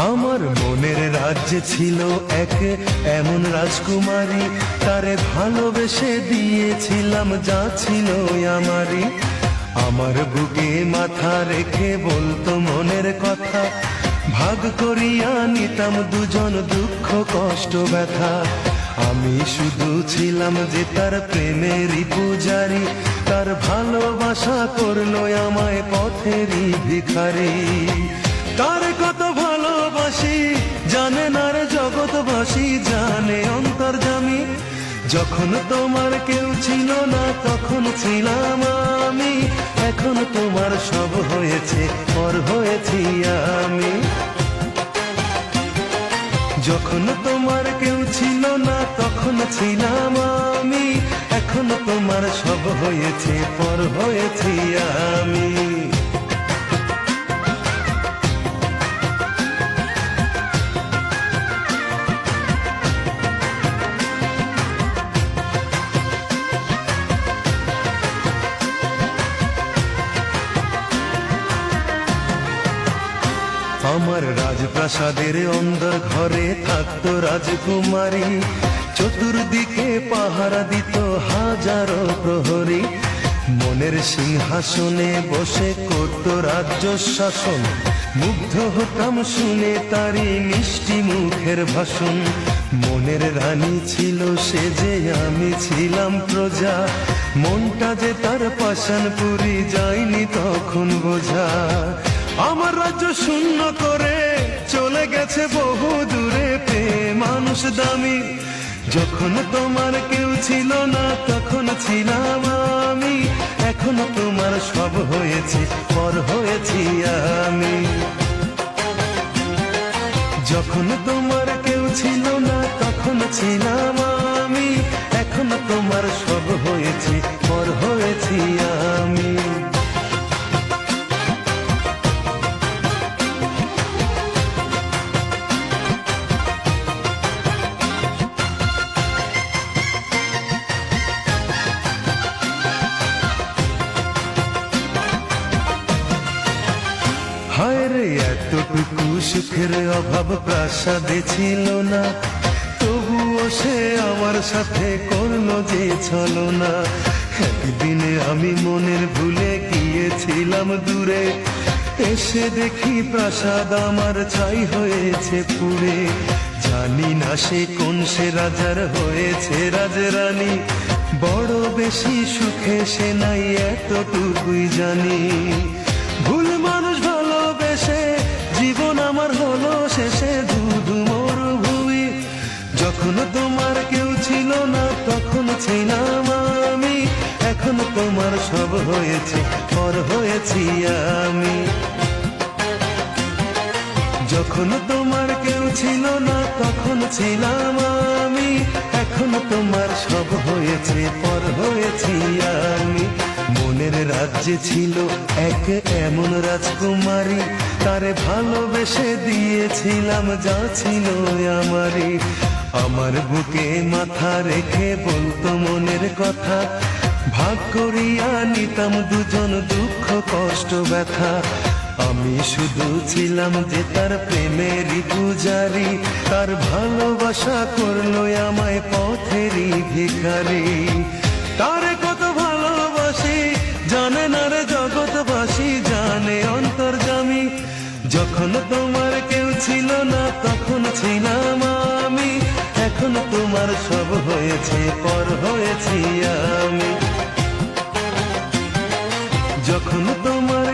আমার মনের রাজ্যে ছিল এক এমন রাজকুমারী, তারে ভালোবেসে দিয়েছিলাম যা ছিল আমারই। আমার বুকে মাথা রেখে বলতো মনের কথা, ভাগ করিয়া নিতাম দুজন দুঃখ কষ্ট ব্যথা। আমি শুধু ছিলাম যে তার প্রেমেরই পূজারি, তার ভালোবাসা করলো আমায় পথেরই ভিখারি। তার কত ভালোবাসি জানে না রে জগৎবাসী, জানে অন্তর্যামী। যখন তোমার কেউ ছিল না তখন ছিলাম আমি, এখন তোমার সব হয়েছে পর হয়েছি আমি। যখন তোমার কেউ ছিল না তখন ছিলাম আমি, এখন তোমার সব হয়েছে পর হয়েছি আমি। আমার রাজপ্রাসাদের অন্দর ঘরে থাকতো রাজকুমারী, চতুর্দিকে পাহারা দিত হাজারো প্রহরী। মনের সিংহাসনে বসে করত রাজ্য শাসন, মুগ্ধ হতাম শুনে তারি মিষ্টি মুখের ভাষণ। মনের রানী ছিল সে যে আমি ছিলাম প্রজা, মনটা যে তার পাষাণপুরি যায়নি তখন বোঝা। আমার রাজ্য শূন্য করে চলে গেছে বহু দূরে, পেয়ে মানুষ দামি। যখন তোমার কেউ ছিল না তখন ছিলাম আমি, এখন তোমার সব হয়েছে পর হয়েছি আমি। যখন তোমার কেউ ছিল না তখন ছিলাম আমি, এখন তোমার সব হয়েছে পর হয়েছি আমি। হায় রে এতটুকু সুখের অভাব প্রাসাদে ছিল না, তবুও সে আমার সাথে করলো যে ছলনা। একদিনে আমি মনের ভুলে গিয়েছিলাম দূরে, এসে দেখি প্রাসাদ আমার ছাই হয়েছে পুড়ে। জানি না সে কোন সে রাজার হয়েছে রাজরানী, বড় বেশি সুখে সে নাই এতটুকুই জানি। ভুল মানুষ ভালোবেসে জীবন আমার হলো শেষে ধুধু মরুভূমি। যখন তোমার কেউ ছিল না তখন ছিলাম আমি, এখন তোমার সব হয়েছে পর হয়েছি আমি। যখন তোমার কেউ ছিল না তখন ছিলাম আমি, এখন তোমার সব হয়েছে পর হয়েছি আমি। মনের রাজ্যে ছিল এক এমন রাজকুমারী, তারে ভালোবেসে দিয়েছিলাম যা ছিল আমারই। আমার বুকে মাথা রেখে বলতো মনের কথা, ভাগ করিয়া নিতাম দুজন দুঃখ কষ্ট ব্যথা। আমি শুধু ছিলাম যে তার প্রেমেরই পূজারি, তার ভালোবাসা করলো আমায় পথেরই ভিখারি। তার কত ভালোবাসি জানে না রে জগৎবাসী, জানে অন্তর্যামী। যখন তোমার কেউ ছিল না তখন ছিলাম আমি, এখন তোমার সব হয়েছে পর হয়েছি আমি। যখন তোমার